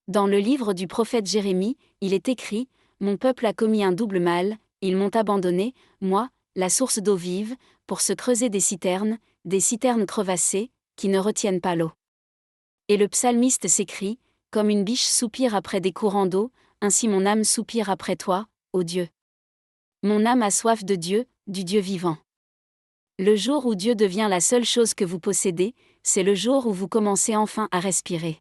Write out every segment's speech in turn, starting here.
Dans le livre du prophète Jérémie, il est écrit : « Mon peuple a commis un double mal, ils m'ont abandonné, moi, la source d'eau vive, pour se creuser des citernes crevassées, qui ne retiennent pas l'eau. » Et le psalmiste s'écrie : « Comme une biche soupire après des courants d'eau, ainsi mon âme soupire après toi, ô Dieu. Mon âme a soif de Dieu, du Dieu vivant. » Le jour où Dieu devient la seule chose que vous possédez, c'est le jour où vous commencez enfin à respirer.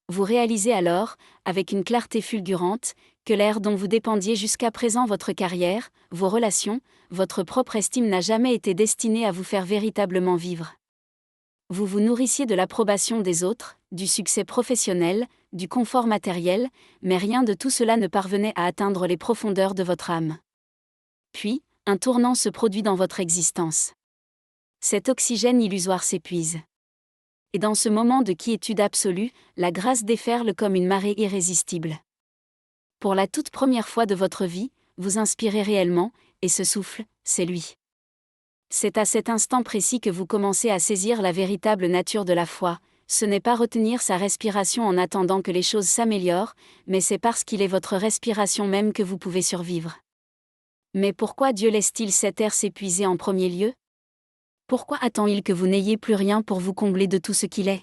Vous réalisez alors, avec une clarté fulgurante, que l'air dont vous dépendiez jusqu'à présent, votre carrière, vos relations, votre propre estime n'a jamais été destiné à vous faire véritablement vivre. Vous vous nourrissiez de l'approbation des autres, du succès professionnel, du confort matériel, mais rien de tout cela ne parvenait à atteindre les profondeurs de votre âme. Puis, un tournant se produit dans votre existence. Cet oxygène illusoire s'épuise. Et dans ce moment de quiétude absolue, la grâce déferle comme une marée irrésistible. Pour la toute première fois de votre vie, vous inspirez réellement, et ce souffle, c'est lui. C'est à cet instant précis que vous commencez à saisir la véritable nature de la foi. Ce n'est pas retenir sa respiration en attendant que les choses s'améliorent, mais c'est parce qu'il est votre respiration même que vous pouvez survivre. Mais pourquoi Dieu laisse-t-il cet air s'épuiser en premier lieu ? Pourquoi attend-il que vous n'ayez plus rien pour vous combler de tout ce qu'il est ?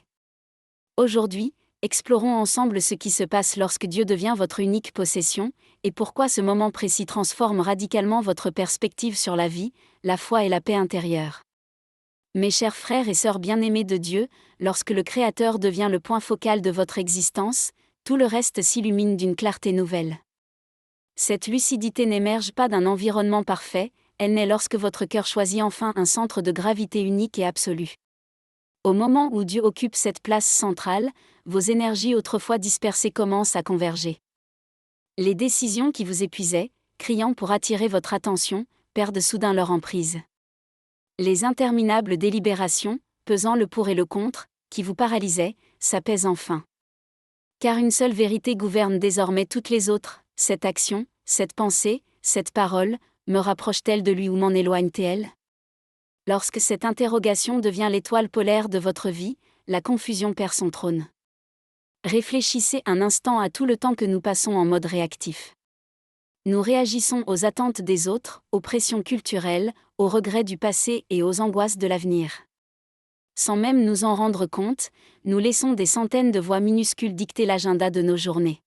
Aujourd'hui, explorons ensemble ce qui se passe lorsque Dieu devient votre unique possession, et pourquoi ce moment précis transforme radicalement votre perspective sur la vie, la foi et la paix intérieure. Mes chers frères et sœurs bien-aimés de Dieu, lorsque le Créateur devient le point focal de votre existence, tout le reste s'illumine d'une clarté nouvelle. Cette lucidité n'émerge pas d'un environnement parfait, elle naît lorsque votre cœur choisit enfin un centre de gravité unique et absolu. Au moment où Dieu occupe cette place centrale, vos énergies autrefois dispersées commencent à converger. Les décisions qui vous épuisaient, criant pour attirer votre attention, perdent soudain leur emprise. Les interminables délibérations, pesant le pour et le contre, qui vous paralysaient, s'apaisent enfin. Car une seule vérité gouverne désormais toutes les autres, cette action, cette pensée, cette parole, me rapproche-t-elle de lui ou m'en éloigne-t-elle ? Lorsque cette interrogation devient l'étoile polaire de votre vie, la confusion perd son trône. Réfléchissez un instant à tout le temps que nous passons en mode réactif. Nous réagissons aux attentes des autres, aux pressions culturelles, aux regrets du passé et aux angoisses de l'avenir. Sans même nous en rendre compte, nous laissons des centaines de voix minuscules dicter l'agenda de nos journées.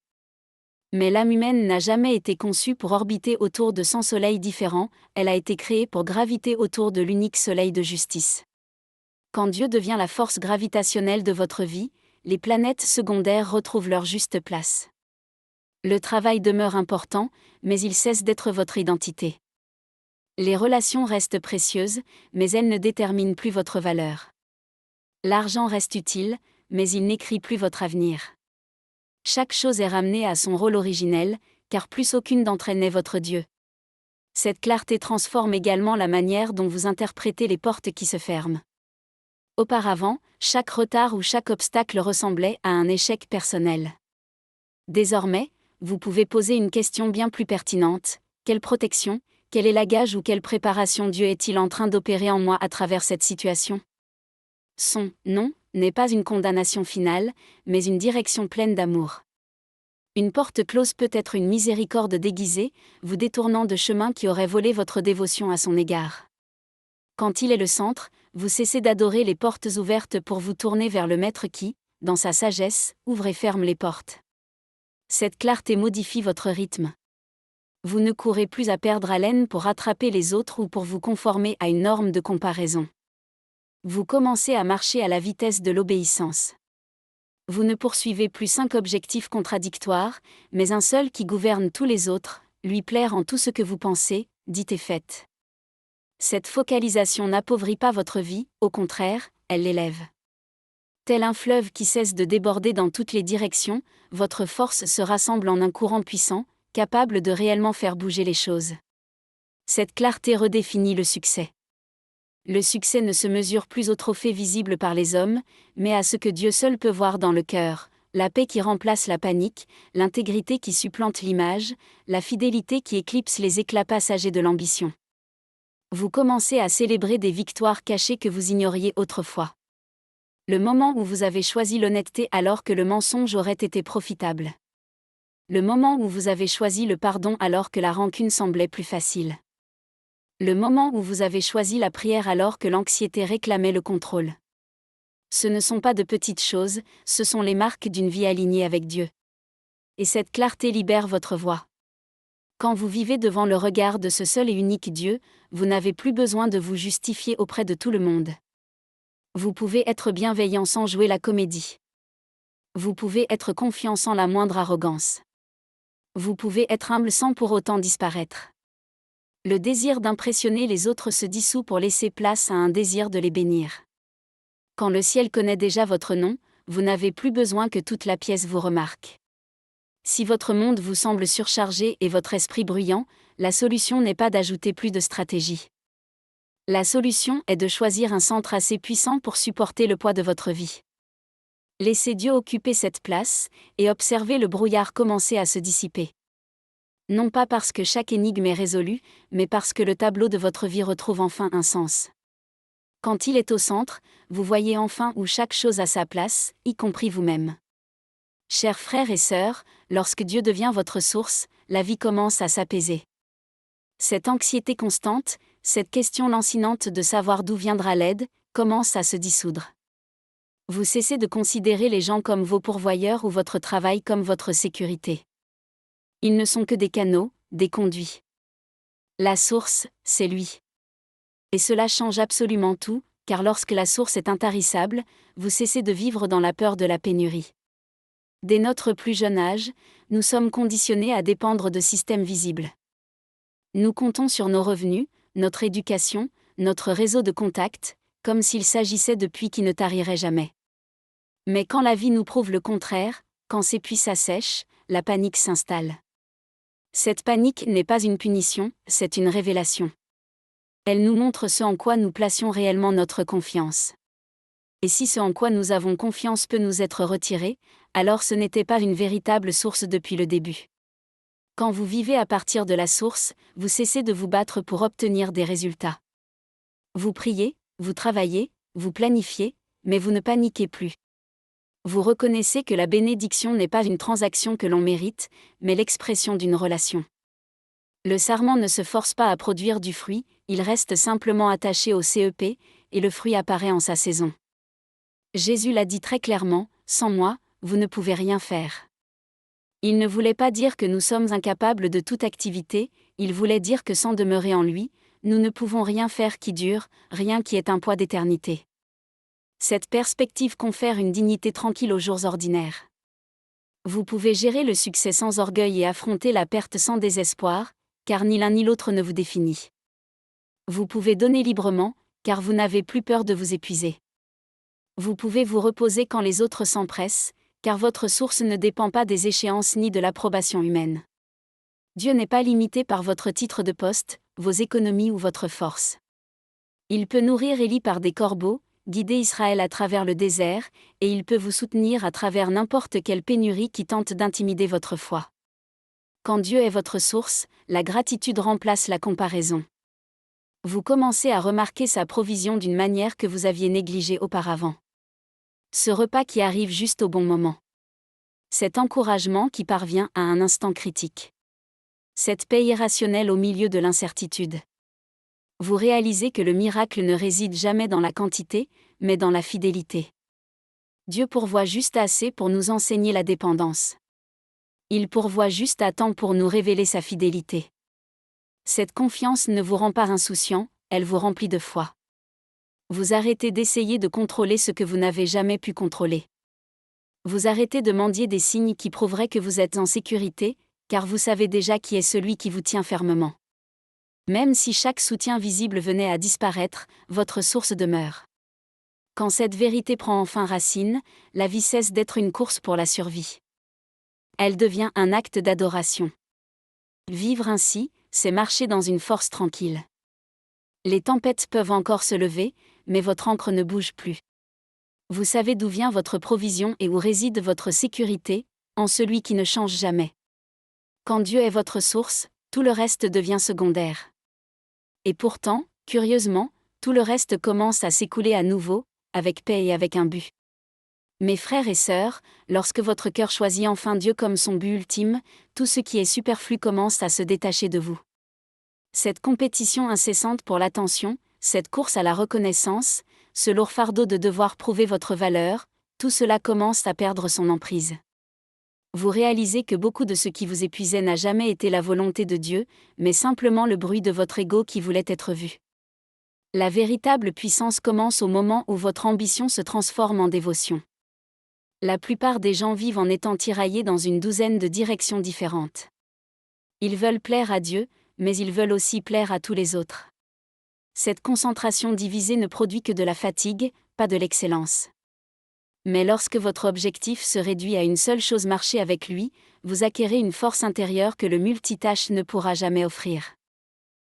Mais l'âme humaine n'a jamais été conçue pour orbiter autour de 100 soleils différents, elle a été créée pour graviter autour de l'unique soleil de justice. Quand Dieu devient la force gravitationnelle de votre vie, les planètes secondaires retrouvent leur juste place. Le travail demeure important, mais il cesse d'être votre identité. Les relations restent précieuses, mais elles ne déterminent plus votre valeur. L'argent reste utile, mais il n'écrit plus votre avenir. Chaque chose est ramenée à son rôle originel, car plus aucune d'entre elles n'est votre Dieu. Cette clarté transforme également la manière dont vous interprétez les portes qui se ferment. Auparavant, chaque retard ou chaque obstacle ressemblait à un échec personnel. Désormais, vous pouvez poser une question bien plus pertinente : quelle protection, quel élagage ou quelle préparation Dieu est-il en train d'opérer en moi à travers cette situation ? Son « non » n'est pas une condamnation finale, mais une direction pleine d'amour. Une porte close peut être une miséricorde déguisée, vous détournant de chemins qui auraient volé votre dévotion à son égard. Quand il est le centre, vous cessez d'adorer les portes ouvertes pour vous tourner vers le Maître qui, dans sa sagesse, ouvre et ferme les portes. Cette clarté modifie votre rythme. Vous ne courez plus à perdre haleine pour rattraper les autres ou pour vous conformer à une norme de comparaison. Vous commencez à marcher à la vitesse de l'obéissance. Vous ne poursuivez plus 5 objectifs contradictoires, mais un seul qui gouverne tous les autres, lui plaire en tout ce que vous pensez, dites et faites. Cette focalisation n'appauvrit pas votre vie, au contraire, elle l'élève. Tel un fleuve qui cesse de déborder dans toutes les directions, votre force se rassemble en un courant puissant, capable de réellement faire bouger les choses. Cette clarté redéfinit le succès. Le succès ne se mesure plus aux trophées visibles par les hommes, mais à ce que Dieu seul peut voir dans le cœur, la paix qui remplace la panique, l'intégrité qui supplante l'image, la fidélité qui éclipse les éclats passagers de l'ambition. Vous commencez à célébrer des victoires cachées que vous ignoriez autrefois. Le moment où vous avez choisi l'honnêteté alors que le mensonge aurait été profitable. Le moment où vous avez choisi le pardon alors que la rancune semblait plus facile. Le moment où vous avez choisi la prière alors que l'anxiété réclamait le contrôle. Ce ne sont pas de petites choses, ce sont les marques d'une vie alignée avec Dieu. Et cette clarté libère votre voix. Quand vous vivez devant le regard de ce seul et unique Dieu, vous n'avez plus besoin de vous justifier auprès de tout le monde. Vous pouvez être bienveillant sans jouer la comédie. Vous pouvez être confiant sans la moindre arrogance. Vous pouvez être humble sans pour autant disparaître. Le désir d'impressionner les autres se dissout pour laisser place à un désir de les bénir. Quand le ciel connaît déjà votre nom, vous n'avez plus besoin que toute la pièce vous remarque. Si votre monde vous semble surchargé et votre esprit bruyant, la solution n'est pas d'ajouter plus de stratégie. La solution est de choisir un centre assez puissant pour supporter le poids de votre vie. Laissez Dieu occuper cette place, et observez le brouillard commencer à se dissiper. Non pas parce que chaque énigme est résolue, mais parce que le tableau de votre vie retrouve enfin un sens. Quand il est au centre, vous voyez enfin où chaque chose a sa place, y compris vous-même. Chers frères et sœurs, lorsque Dieu devient votre source, la vie commence à s'apaiser. Cette anxiété constante, cette question lancinante de savoir d'où viendra l'aide, commence à se dissoudre. Vous cessez de considérer les gens comme vos pourvoyeurs ou votre travail comme votre sécurité. Ils ne sont que des canaux, des conduits. La source, c'est lui. Et cela change absolument tout, car lorsque la source est intarissable, vous cessez de vivre dans la peur de la pénurie. Dès notre plus jeune âge, nous sommes conditionnés à dépendre de systèmes visibles. Nous comptons sur nos revenus, notre éducation, notre réseau de contacts, comme s'il s'agissait de puits qui ne tariraient jamais. Mais quand la vie nous prouve le contraire, quand ces puits s'assèchent, la panique s'installe. Cette panique n'est pas une punition, c'est une révélation. Elle nous montre ce en quoi nous placions réellement notre confiance. Et si ce en quoi nous avons confiance peut nous être retiré, alors ce n'était pas une véritable source depuis le début. Quand vous vivez à partir de la source, vous cessez de vous battre pour obtenir des résultats. Vous priez, vous travaillez, vous planifiez, mais vous ne paniquez plus. Vous reconnaissez que la bénédiction n'est pas une transaction que l'on mérite, mais l'expression d'une relation. Le sarment ne se force pas à produire du fruit, il reste simplement attaché au CEP, et le fruit apparaît en sa saison. Jésus l'a dit très clairement, « Sans moi, vous ne pouvez rien faire ». Il ne voulait pas dire que nous sommes incapables de toute activité, il voulait dire que sans demeurer en lui, nous ne pouvons rien faire qui dure, rien qui ait un poids d'éternité. Cette perspective confère une dignité tranquille aux jours ordinaires. Vous pouvez gérer le succès sans orgueil et affronter la perte sans désespoir, car ni l'un ni l'autre ne vous définit. Vous pouvez donner librement, car vous n'avez plus peur de vous épuiser. Vous pouvez vous reposer quand les autres s'empressent, car votre source ne dépend pas des échéances ni de l'approbation humaine. Dieu n'est pas limité par votre titre de poste, vos économies ou votre force. Il peut nourrir Élie par des corbeaux, guider Israël à travers le désert, et il peut vous soutenir à travers n'importe quelle pénurie qui tente d'intimider votre foi. Quand Dieu est votre source, la gratitude remplace la comparaison. Vous commencez à remarquer sa provision d'une manière que vous aviez négligée auparavant. Ce repas qui arrive juste au bon moment. Cet encouragement qui parvient à un instant critique. Cette paix irrationnelle au milieu de l'incertitude. Vous réalisez que le miracle ne réside jamais dans la quantité, mais dans la fidélité. Dieu pourvoit juste assez pour nous enseigner la dépendance. Il pourvoit juste à temps pour nous révéler sa fidélité. Cette confiance ne vous rend pas insouciant, elle vous remplit de foi. Vous arrêtez d'essayer de contrôler ce que vous n'avez jamais pu contrôler. Vous arrêtez de mendier des signes qui prouveraient que vous êtes en sécurité, car vous savez déjà qui est celui qui vous tient fermement. Même si chaque soutien visible venait à disparaître, votre source demeure. Quand cette vérité prend enfin racine, la vie cesse d'être une course pour la survie. Elle devient un acte d'adoration. Vivre ainsi, c'est marcher dans une force tranquille. Les tempêtes peuvent encore se lever, mais votre ancre ne bouge plus. Vous savez d'où vient votre provision et où réside votre sécurité, en celui qui ne change jamais. Quand Dieu est votre source, tout le reste devient secondaire. Et pourtant, curieusement, tout le reste commence à s'écouler à nouveau, avec paix et avec un but. Mes frères et sœurs, lorsque votre cœur choisit enfin Dieu comme son but ultime, tout ce qui est superflu commence à se détacher de vous. Cette compétition incessante pour l'attention, cette course à la reconnaissance, ce lourd fardeau de devoir prouver votre valeur, tout cela commence à perdre son emprise. Vous réalisez que beaucoup de ce qui vous épuisait n'a jamais été la volonté de Dieu, mais simplement le bruit de votre ego qui voulait être vu. La véritable puissance commence au moment où votre ambition se transforme en dévotion. La plupart des gens vivent en étant tiraillés dans une douzaine de directions différentes. Ils veulent plaire à Dieu, mais ils veulent aussi plaire à tous les autres. Cette concentration divisée ne produit que de la fatigue, pas de l'excellence. Mais lorsque votre objectif se réduit à une seule chose, marcher avec lui, vous acquérez une force intérieure que le multitâche ne pourra jamais offrir.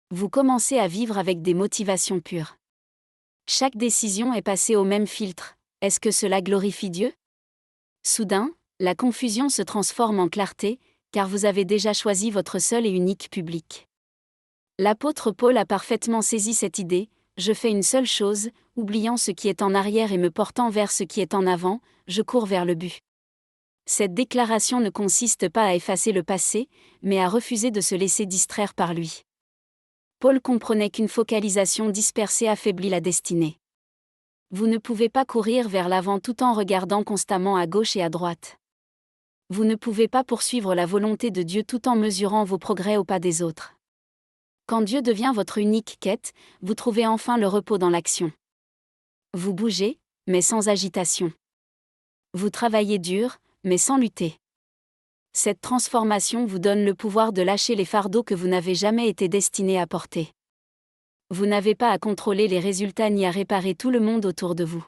Vous commencez à vivre avec des motivations pures. Chaque décision est passée au même filtre. Est-ce que cela glorifie Dieu ? Soudain, la confusion se transforme en clarté, car vous avez déjà choisi votre seul et unique public. L'apôtre Paul a parfaitement saisi cette idée: je fais une seule chose, oubliant ce qui est en arrière et me portant vers ce qui est en avant, je cours vers le but. Cette déclaration ne consiste pas à effacer le passé, mais à refuser de se laisser distraire par lui. Paul comprenait qu'une focalisation dispersée affaiblit la destinée. Vous ne pouvez pas courir vers l'avant tout en regardant constamment à gauche et à droite. Vous ne pouvez pas poursuivre la volonté de Dieu tout en mesurant vos progrès au pas des autres. Quand Dieu devient votre unique quête, vous trouvez enfin le repos dans l'action. Vous bougez, mais sans agitation. Vous travaillez dur, mais sans lutter. Cette transformation vous donne le pouvoir de lâcher les fardeaux que vous n'avez jamais été destiné à porter. Vous n'avez pas à contrôler les résultats ni à réparer tout le monde autour de vous.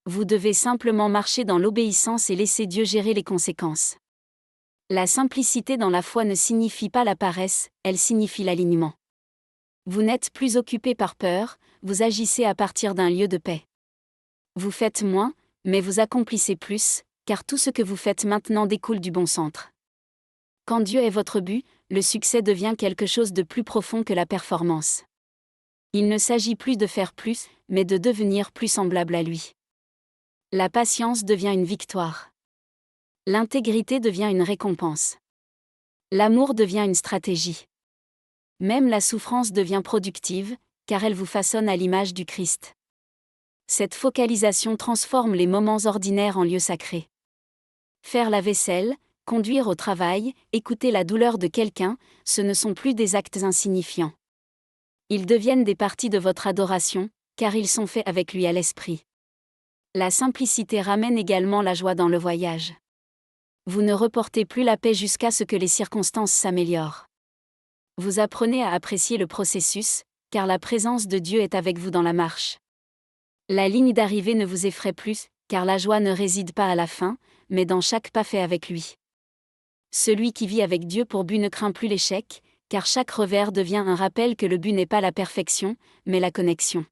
Vous devez simplement marcher dans l'obéissance et laisser Dieu gérer les conséquences. La simplicité dans la foi ne signifie pas la paresse, elle signifie l'alignement. Vous n'êtes plus occupé par peur, vous agissez à partir d'un lieu de paix. Vous faites moins, mais vous accomplissez plus, car tout ce que vous faites maintenant découle du bon centre. Quand Dieu est votre but, le succès devient quelque chose de plus profond que la performance. Il ne s'agit plus de faire plus, mais de devenir plus semblable à lui. La patience devient une victoire. L'intégrité devient une récompense. L'amour devient une stratégie. Même la souffrance devient productive, car elle vous façonne à l'image du Christ. Cette focalisation transforme les moments ordinaires en lieux sacrés. Faire la vaisselle, conduire au travail, écouter la douleur de quelqu'un, ce ne sont plus des actes insignifiants. Ils deviennent des parties de votre adoration, car ils sont faits avec lui à l'esprit. La simplicité ramène également la joie dans le voyage. Vous ne reportez plus la paix jusqu'à ce que les circonstances s'améliorent. Vous apprenez à apprécier le processus, car la présence de Dieu est avec vous dans la marche. La ligne d'arrivée ne vous effraie plus, car la joie ne réside pas à la fin, mais dans chaque pas fait avec lui. Celui qui vit avec Dieu pour but ne craint plus l'échec, car chaque revers devient un rappel que le but n'est pas la perfection, mais la connexion.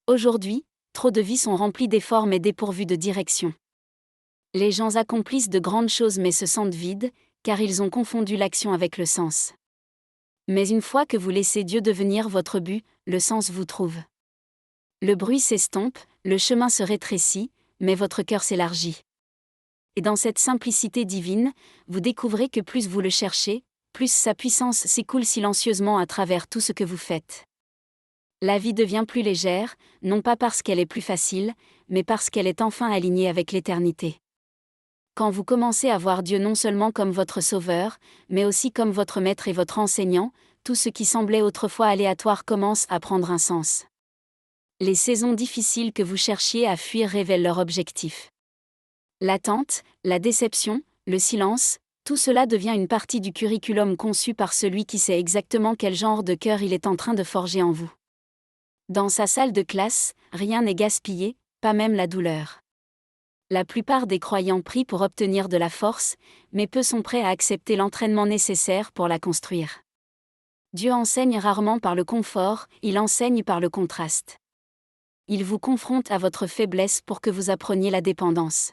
Aujourd'hui, trop de vies sont remplies d'efforts mais dépourvues de direction. Les gens accomplissent de grandes choses mais se sentent vides, car ils ont confondu l'action avec le sens. Mais une fois que vous laissez Dieu devenir votre but, le sens vous trouve. Le bruit s'estompe, le chemin se rétrécit, mais votre cœur s'élargit. Et dans cette simplicité divine, vous découvrez que plus vous le cherchez, plus sa puissance s'écoule silencieusement à travers tout ce que vous faites. La vie devient plus légère, non pas parce qu'elle est plus facile, mais parce qu'elle est enfin alignée avec l'éternité. Quand vous commencez à voir Dieu non seulement comme votre sauveur, mais aussi comme votre maître et votre enseignant, tout ce qui semblait autrefois aléatoire commence à prendre un sens. Les saisons difficiles que vous cherchiez à fuir révèlent leur objectif. L'attente, la déception, le silence, tout cela devient une partie du curriculum conçu par celui qui sait exactement quel genre de cœur il est en train de forger en vous. Dans sa salle de classe, rien n'est gaspillé, pas même la douleur. La plupart des croyants prient pour obtenir de la force, mais peu sont prêts à accepter l'entraînement nécessaire pour la construire. Dieu enseigne rarement par le confort, il enseigne par le contraste. Il vous confronte à votre faiblesse pour que vous appreniez la dépendance.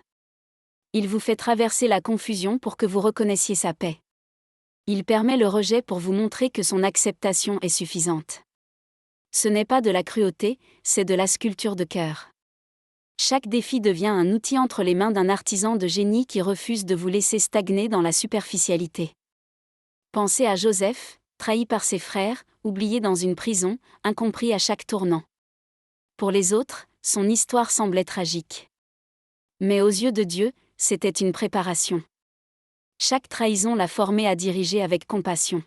Il vous fait traverser la confusion pour que vous reconnaissiez sa paix. Il permet le rejet pour vous montrer que son acceptation est suffisante. Ce n'est pas de la cruauté, c'est de la sculpture de cœur. Chaque défi devient un outil entre les mains d'un artisan de génie qui refuse de vous laisser stagner dans la superficialité. Pensez à Joseph, trahi par ses frères, oublié dans une prison, incompris à chaque tournant. Pour les autres, son histoire semblait tragique. Mais aux yeux de Dieu, c'était une préparation. Chaque trahison l'a formé à diriger avec compassion.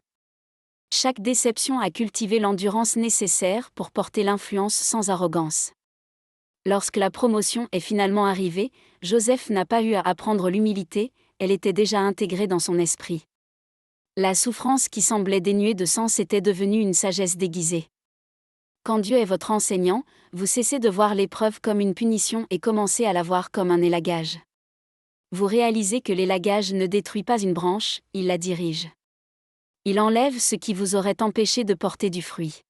Chaque déception a cultivé l'endurance nécessaire pour porter l'influence sans arrogance. Lorsque la promotion est finalement arrivée, Joseph n'a pas eu à apprendre l'humilité, elle était déjà intégrée dans son esprit. La souffrance qui semblait dénuée de sens était devenue une sagesse déguisée. Quand Dieu est votre enseignant, vous cessez de voir l'épreuve comme une punition et commencez à la voir comme un élagage. Vous réalisez que l'élagage ne détruit pas une branche, il la dirige. Il enlève ce qui vous aurait empêché de porter du fruit.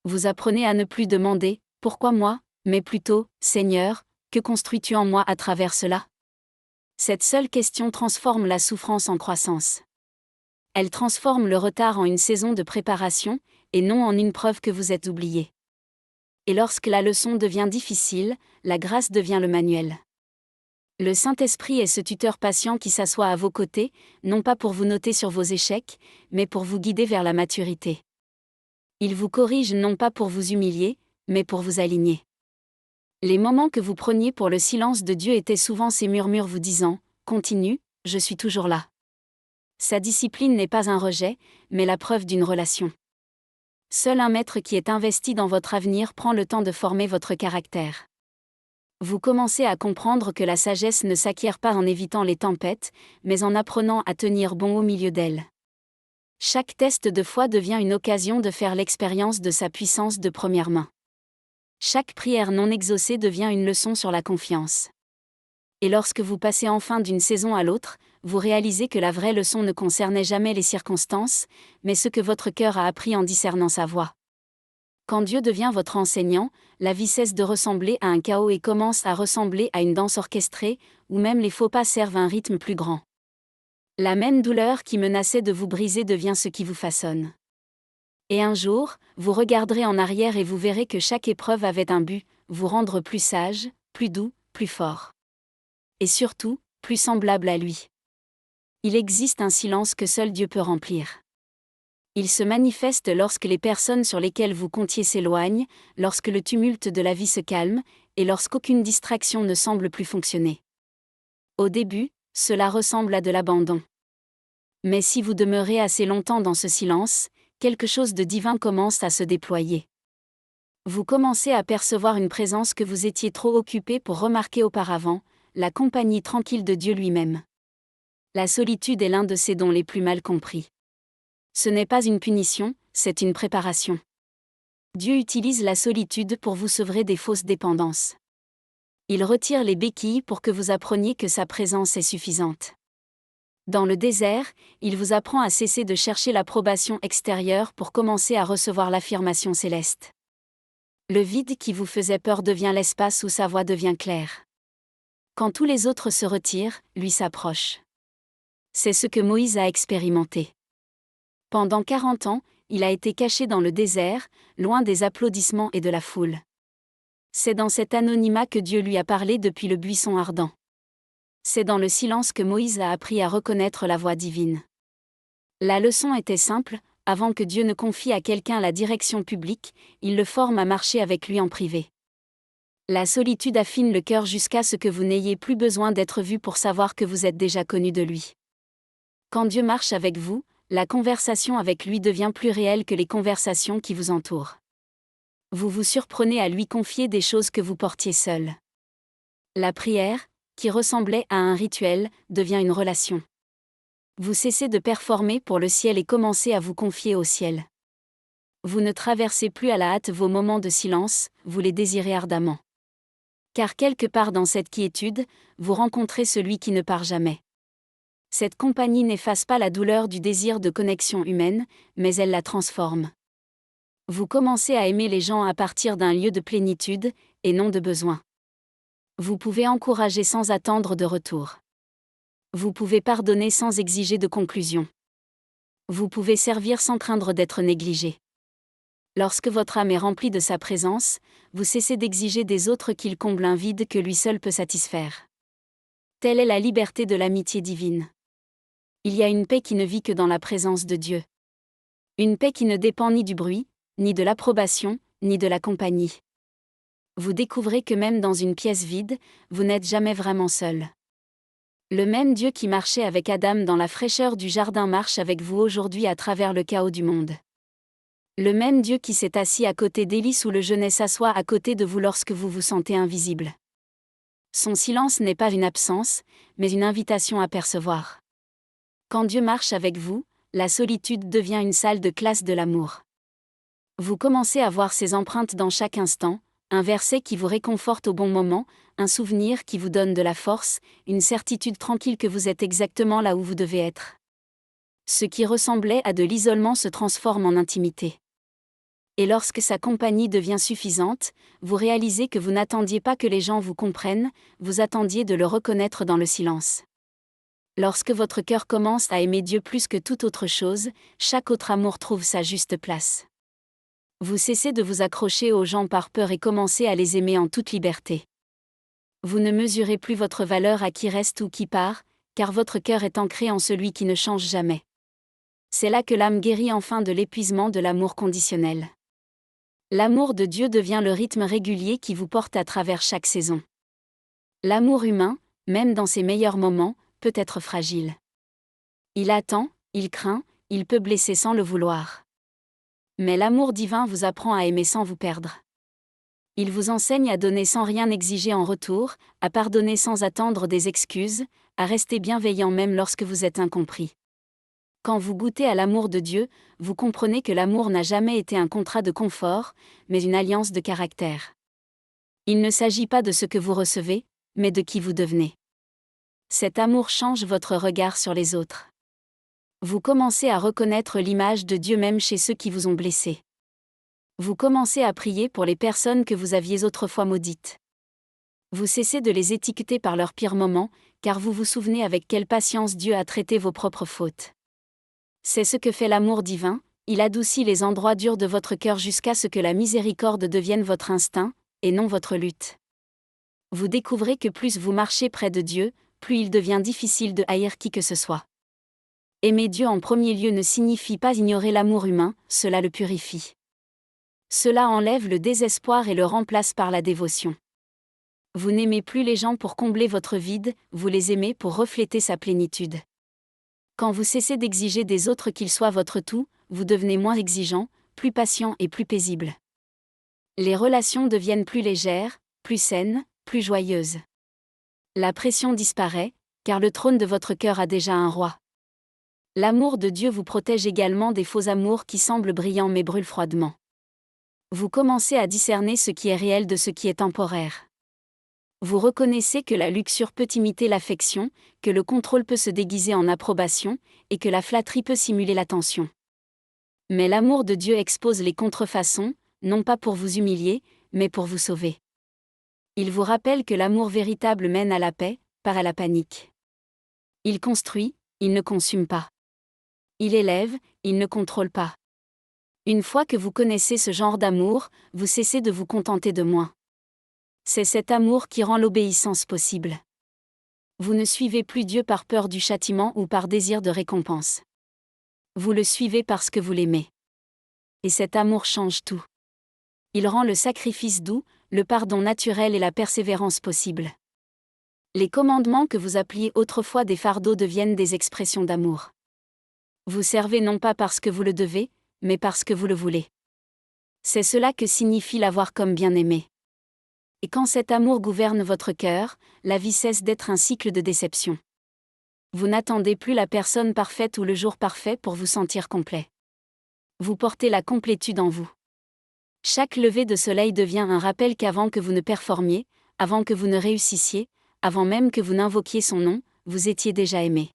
Vous apprenez à ne plus demander « Pourquoi moi ?», mais plutôt « Seigneur, que construis-tu en moi à travers cela ?» Cette seule question transforme la souffrance en croissance. Elle transforme le retard en une saison de préparation, et non en une preuve que vous êtes oublié. Et lorsque la leçon devient difficile, la grâce devient le manuel. Le Saint-Esprit est ce tuteur patient qui s'assoit à vos côtés, non pas pour vous noter sur vos échecs, mais pour vous guider vers la maturité. Il vous corrige non pas pour vous humilier, mais pour vous aligner. Les moments que vous preniez pour le silence de Dieu étaient souvent ces murmures vous disant « Continue, je suis toujours là ». Sa discipline n'est pas un rejet, mais la preuve d'une relation. Seul un maître qui est investi dans votre avenir prend le temps de former votre caractère. Vous commencez à comprendre que la sagesse ne s'acquiert pas en évitant les tempêtes, mais en apprenant à tenir bon au milieu d'elles. Chaque test de foi devient une occasion de faire l'expérience de sa puissance de première main. Chaque prière non exaucée devient une leçon sur la confiance. Et lorsque vous passez enfin d'une saison à l'autre, vous réalisez que la vraie leçon ne concernait jamais les circonstances, mais ce que votre cœur a appris en discernant sa voix. Quand Dieu devient votre enseignant, la vie cesse de ressembler à un chaos et commence à ressembler à une danse orchestrée, où même les faux pas servent un rythme plus grand. La même douleur qui menaçait de vous briser devient ce qui vous façonne. Et un jour, vous regarderez en arrière et vous verrez que chaque épreuve avait un but, vous rendre plus sage, plus doux, plus fort. Et surtout, plus semblable à lui. Il existe un silence que seul Dieu peut remplir. Il se manifeste lorsque les personnes sur lesquelles vous comptiez s'éloignent, lorsque le tumulte de la vie se calme, et lorsqu'aucune distraction ne semble plus fonctionner. Au début, cela ressemble à de l'abandon. Mais si vous demeurez assez longtemps dans ce silence, quelque chose de divin commence à se déployer. Vous commencez à percevoir une présence que vous étiez trop occupé pour remarquer auparavant, la compagnie tranquille de Dieu lui-même. La solitude est l'un de ses dons les plus mal compris. Ce n'est pas une punition, c'est une préparation. Dieu utilise la solitude pour vous sevrer des fausses dépendances. Il retire les béquilles pour que vous appreniez que sa présence est suffisante. Dans le désert, il vous apprend à cesser de chercher l'approbation extérieure pour commencer à recevoir l'affirmation céleste. Le vide qui vous faisait peur devient l'espace où sa voix devient claire. Quand tous les autres se retirent, lui s'approche. C'est ce que Moïse a expérimenté. Pendant 40 ans, il a été caché dans le désert, loin des applaudissements et de la foule. C'est dans cet anonymat que Dieu lui a parlé depuis le buisson ardent. C'est dans le silence que Moïse a appris à reconnaître la voix divine. La leçon était simple, avant que Dieu ne confie à quelqu'un la direction publique, il le forme à marcher avec lui en privé. La solitude affine le cœur jusqu'à ce que vous n'ayez plus besoin d'être vu pour savoir que vous êtes déjà connu de lui. Quand Dieu marche avec vous, la conversation avec lui devient plus réelle que les conversations qui vous entourent. Vous vous surprenez à lui confier des choses que vous portiez seul. La prière, qui ressemblait à un rituel, devient une relation. Vous cessez de performer pour le ciel et commencez à vous confier au ciel. Vous ne traversez plus à la hâte vos moments de silence, vous les désirez ardemment. Car quelque part dans cette quiétude, vous rencontrez celui qui ne part jamais. Cette compagnie n'efface pas la douleur du désir de connexion humaine, mais elle la transforme. Vous commencez à aimer les gens à partir d'un lieu de plénitude, et non de besoin. Vous pouvez encourager sans attendre de retour. Vous pouvez pardonner sans exiger de conclusion. Vous pouvez servir sans craindre d'être négligé. Lorsque votre âme est remplie de sa présence, vous cessez d'exiger des autres qu'ils comblent un vide que lui seul peut satisfaire. Telle est la liberté de l'amitié divine. Il y a une paix qui ne vit que dans la présence de Dieu. Une paix qui ne dépend ni du bruit, ni de l'approbation, ni de la compagnie. Vous découvrez que même dans une pièce vide, vous n'êtes jamais vraiment seul. Le même Dieu qui marchait avec Adam dans la fraîcheur du jardin marche avec vous aujourd'hui à travers le chaos du monde. Le même Dieu qui s'est assis à côté d'Élie sous le genêt s'assoit à côté de vous lorsque vous vous sentez invisible. Son silence n'est pas une absence, mais une invitation à percevoir. Quand Dieu marche avec vous, la solitude devient une salle de classe de l'amour. Vous commencez à voir ses empreintes dans chaque instant, un verset qui vous réconforte au bon moment, un souvenir qui vous donne de la force, une certitude tranquille que vous êtes exactement là où vous devez être. Ce qui ressemblait à de l'isolement se transforme en intimité. Et lorsque sa compagnie devient suffisante, vous réalisez que vous n'attendiez pas que les gens vous comprennent, vous attendiez de le reconnaître dans le silence. Lorsque votre cœur commence à aimer Dieu plus que toute autre chose, chaque autre amour trouve sa juste place. Vous cessez de vous accrocher aux gens par peur et commencez à les aimer en toute liberté. Vous ne mesurez plus votre valeur à qui reste ou qui part, car votre cœur est ancré en celui qui ne change jamais. C'est là que l'âme guérit enfin de l'épuisement de l'amour conditionnel. L'amour de Dieu devient le rythme régulier qui vous porte à travers chaque saison. L'amour humain, même dans ses meilleurs moments, peut être fragile. Il attend, il craint, il peut blesser sans le vouloir. Mais l'amour divin vous apprend à aimer sans vous perdre. Il vous enseigne à donner sans rien exiger en retour, à pardonner sans attendre des excuses, à rester bienveillant même lorsque vous êtes incompris. Quand vous goûtez à l'amour de Dieu, vous comprenez que l'amour n'a jamais été un contrat de confort, mais une alliance de caractère. Il ne s'agit pas de ce que vous recevez, mais de qui vous devenez. Cet amour change votre regard sur les autres. Vous commencez à reconnaître l'image de Dieu même chez ceux qui vous ont blessé. Vous commencez à prier pour les personnes que vous aviez autrefois maudites. Vous cessez de les étiqueter par leurs pires moments, car vous vous souvenez avec quelle patience Dieu a traité vos propres fautes. C'est ce que fait l'amour divin, il adoucit les endroits durs de votre cœur jusqu'à ce que la miséricorde devienne votre instinct, et non votre lutte. Vous découvrez que plus vous marchez près de Dieu, plus il devient difficile de haïr qui que ce soit. Aimer Dieu en premier lieu ne signifie pas ignorer l'amour humain, cela le purifie. Cela enlève le désespoir et le remplace par la dévotion. Vous n'aimez plus les gens pour combler votre vide, vous les aimez pour refléter sa plénitude. Quand vous cessez d'exiger des autres qu'ils soient votre tout, vous devenez moins exigeant, plus patient et plus paisible. Les relations deviennent plus légères, plus saines, plus joyeuses. La pression disparaît, car le trône de votre cœur a déjà un roi. L'amour de Dieu vous protège également des faux amours qui semblent brillants mais brûlent froidement. Vous commencez à discerner ce qui est réel de ce qui est temporaire. Vous reconnaissez que la luxure peut imiter l'affection, que le contrôle peut se déguiser en approbation, et que la flatterie peut simuler l'attention. Mais l'amour de Dieu expose les contrefaçons, non pas pour vous humilier, mais pour vous sauver. Il vous rappelle que l'amour véritable mène à la paix, pas à la panique. Il construit, il ne consume pas. Il élève, il ne contrôle pas. Une fois que vous connaissez ce genre d'amour, vous cessez de vous contenter de moins. C'est cet amour qui rend l'obéissance possible. Vous ne suivez plus Dieu par peur du châtiment ou par désir de récompense. Vous le suivez parce que vous l'aimez. Et cet amour change tout. Il rend le sacrifice doux, le pardon naturel et la persévérance possible. Les commandements que vous appeliez autrefois des fardeaux deviennent des expressions d'amour. Vous servez non pas parce que vous le devez, mais parce que vous le voulez. C'est cela que signifie l'avoir comme bien-aimé. Et quand cet amour gouverne votre cœur, la vie cesse d'être un cycle de déception. Vous n'attendez plus la personne parfaite ou le jour parfait pour vous sentir complet. Vous portez la complétude en vous. Chaque lever de soleil devient un rappel qu'avant que vous ne performiez, avant que vous ne réussissiez, avant même que vous n'invoquiez son nom, vous étiez déjà aimé.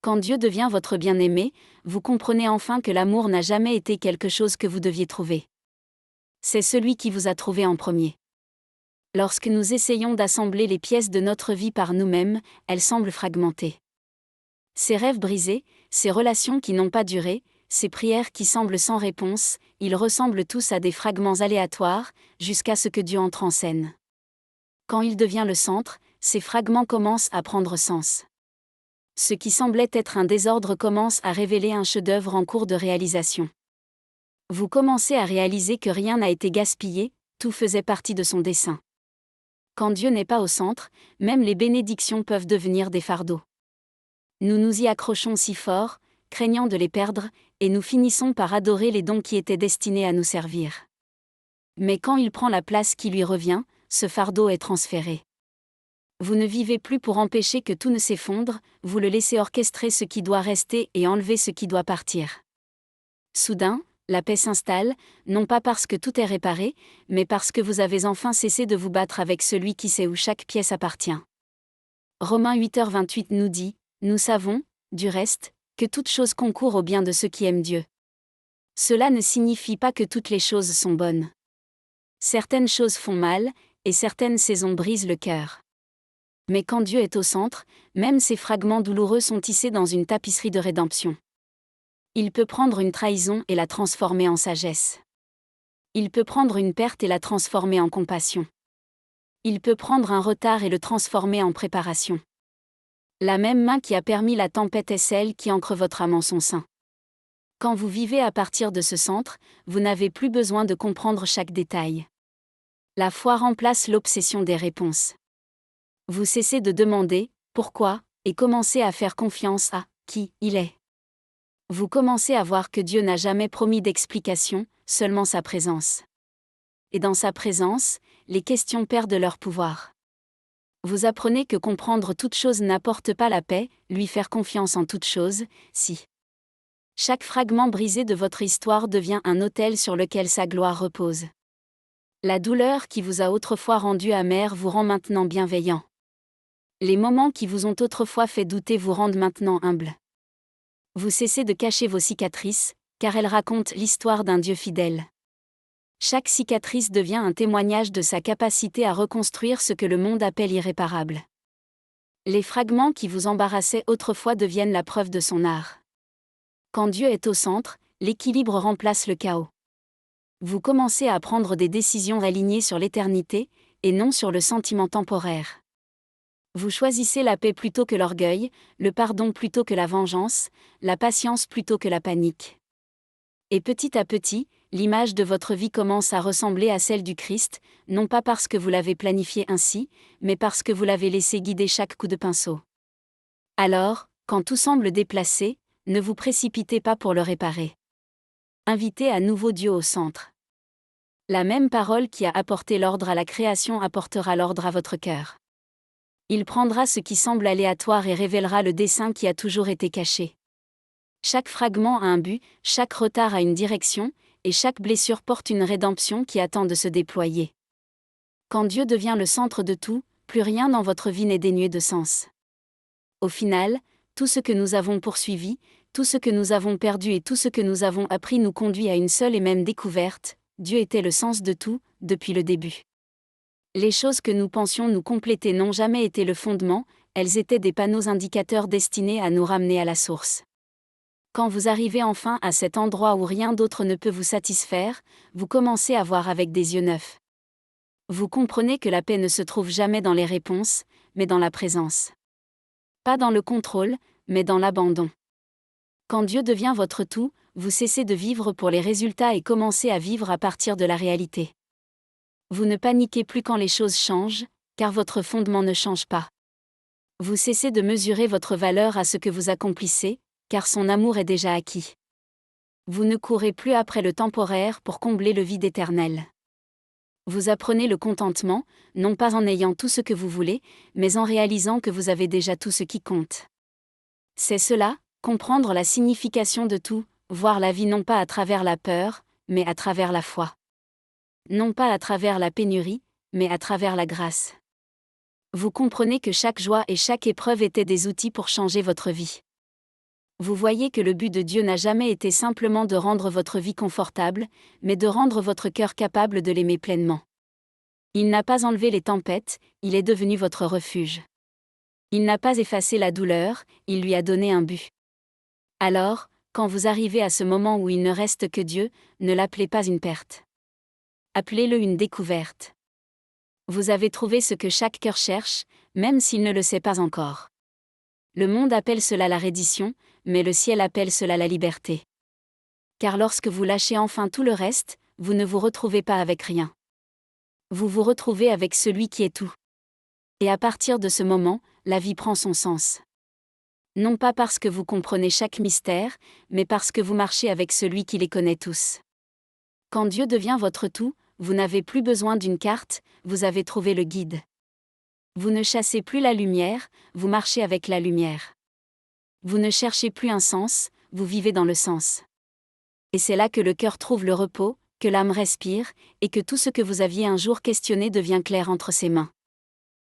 Quand Dieu devient votre bien-aimé, vous comprenez enfin que l'amour n'a jamais été quelque chose que vous deviez trouver. C'est celui qui vous a trouvé en premier. Lorsque nous essayons d'assembler les pièces de notre vie par nous-mêmes, elles semblent fragmentées. Ces rêves brisés, ces relations qui n'ont pas duré, ces prières qui semblent sans réponse, ils ressemblent tous à des fragments aléatoires, jusqu'à ce que Dieu entre en scène. Quand il devient le centre, ces fragments commencent à prendre sens. Ce qui semblait être un désordre commence à révéler un chef-d'œuvre en cours de réalisation. Vous commencez à réaliser que rien n'a été gaspillé, tout faisait partie de son dessein. Quand Dieu n'est pas au centre, même les bénédictions peuvent devenir des fardeaux. Nous nous y accrochons si fort, craignant de les perdre, et nous finissons par adorer les dons qui étaient destinés à nous servir. Mais quand il prend la place qui lui revient, ce fardeau est transféré. Vous ne vivez plus pour empêcher que tout ne s'effondre, vous le laissez orchestrer ce qui doit rester et enlever ce qui doit partir. Soudain, la paix s'installe, non pas parce que tout est réparé, mais parce que vous avez enfin cessé de vous battre avec celui qui sait où chaque pièce appartient. Romains 8h28 nous dit, « Nous savons, du reste, que toute chose concourt au bien de ceux qui aiment Dieu. » Cela ne signifie pas que toutes les choses sont bonnes. Certaines choses font mal, et certaines saisons brisent le cœur. Mais quand Dieu est au centre, même ces fragments douloureux sont tissés dans une tapisserie de rédemption. Il peut prendre une trahison et la transformer en sagesse. Il peut prendre une perte et la transformer en compassion. Il peut prendre un retard et le transformer en préparation. La même main qui a permis la tempête est celle qui ancre votre âme en son sein. Quand vous vivez à partir de ce centre, vous n'avez plus besoin de comprendre chaque détail. La foi remplace l'obsession des réponses. Vous cessez de demander « pourquoi » et commencez à faire confiance à « qui il est ». Vous commencez à voir que Dieu n'a jamais promis d'explication, seulement sa présence. Et dans sa présence, les questions perdent leur pouvoir. Vous apprenez que comprendre toute chose n'apporte pas la paix, lui faire confiance en toute chose, si. Chaque fragment brisé de votre histoire devient un autel sur lequel sa gloire repose. La douleur qui vous a autrefois rendu amer vous rend maintenant bienveillant. Les moments qui vous ont autrefois fait douter vous rendent maintenant humble. Vous cessez de cacher vos cicatrices, car elles racontent l'histoire d'un Dieu fidèle. Chaque cicatrice devient un témoignage de sa capacité à reconstruire ce que le monde appelle irréparable. Les fragments qui vous embarrassaient autrefois deviennent la preuve de son art. Quand Dieu est au centre, l'équilibre remplace le chaos. Vous commencez à prendre des décisions alignées sur l'éternité, et non sur le sentiment temporaire. Vous choisissez la paix plutôt que l'orgueil, le pardon plutôt que la vengeance, la patience plutôt que la panique. Et petit à petit, l'image de votre vie commence à ressembler à celle du Christ, non pas parce que vous l'avez planifié ainsi, mais parce que vous l'avez laissé guider chaque coup de pinceau. Alors, quand tout semble déplacé, ne vous précipitez pas pour le réparer. Invitez à nouveau Dieu au centre. La même parole qui a apporté l'ordre à la création apportera l'ordre à votre cœur. Il prendra ce qui semble aléatoire et révélera le dessein qui a toujours été caché. Chaque fragment a un but, chaque retard a une direction, et chaque blessure porte une rédemption qui attend de se déployer. Quand Dieu devient le centre de tout, plus rien dans votre vie n'est dénué de sens. Au final, tout ce que nous avons poursuivi, tout ce que nous avons perdu et tout ce que nous avons appris nous conduit à une seule et même découverte, Dieu était le sens de tout, depuis le début. Les choses que nous pensions nous compléter n'ont jamais été le fondement, elles étaient des panneaux indicateurs destinés à nous ramener à la source. Quand vous arrivez enfin à cet endroit où rien d'autre ne peut vous satisfaire, vous commencez à voir avec des yeux neufs. Vous comprenez que la paix ne se trouve jamais dans les réponses, mais dans la présence. Pas dans le contrôle, mais dans l'abandon. Quand Dieu devient votre tout, vous cessez de vivre pour les résultats et commencez à vivre à partir de la réalité. Vous ne paniquez plus quand les choses changent, car votre fondement ne change pas. Vous cessez de mesurer votre valeur à ce que vous accomplissez, car son amour est déjà acquis. Vous ne courez plus après le temporaire pour combler le vide éternel. Vous apprenez le contentement, non pas en ayant tout ce que vous voulez, mais en réalisant que vous avez déjà tout ce qui compte. C'est cela, comprendre la signification de tout, voir la vie non pas à travers la peur, mais à travers la foi. Non pas à travers la pénurie, mais à travers la grâce. Vous comprenez que chaque joie et chaque épreuve étaient des outils pour changer votre vie. Vous voyez que le but de Dieu n'a jamais été simplement de rendre votre vie confortable, mais de rendre votre cœur capable de l'aimer pleinement. Il n'a pas enlevé les tempêtes, il est devenu votre refuge. Il n'a pas effacé la douleur, il lui a donné un but. Alors, Quand vous arrivez à ce moment où il ne reste que Dieu, ne l'appelez pas une perte. Appelez-le une découverte. Vous avez trouvé ce que chaque cœur cherche, même s'il ne le sait pas encore. Le monde appelle cela la reddition, mais le ciel appelle cela la liberté. Car lorsque vous lâchez enfin tout le reste, vous ne vous retrouvez pas avec rien. Vous vous retrouvez avec celui qui est tout. Et à partir de ce moment, la vie prend son sens. Non pas parce que vous comprenez chaque mystère, mais parce que vous marchez avec celui qui les connaît tous. Quand Dieu devient votre tout, vous n'avez plus besoin d'une carte, vous avez trouvé le guide. Vous ne chassez plus la lumière, vous marchez avec la lumière. Vous ne cherchez plus un sens, vous vivez dans le sens. Et c'est là que le cœur trouve le repos, que l'âme respire, et que tout ce que vous aviez un jour questionné devient clair entre ses mains.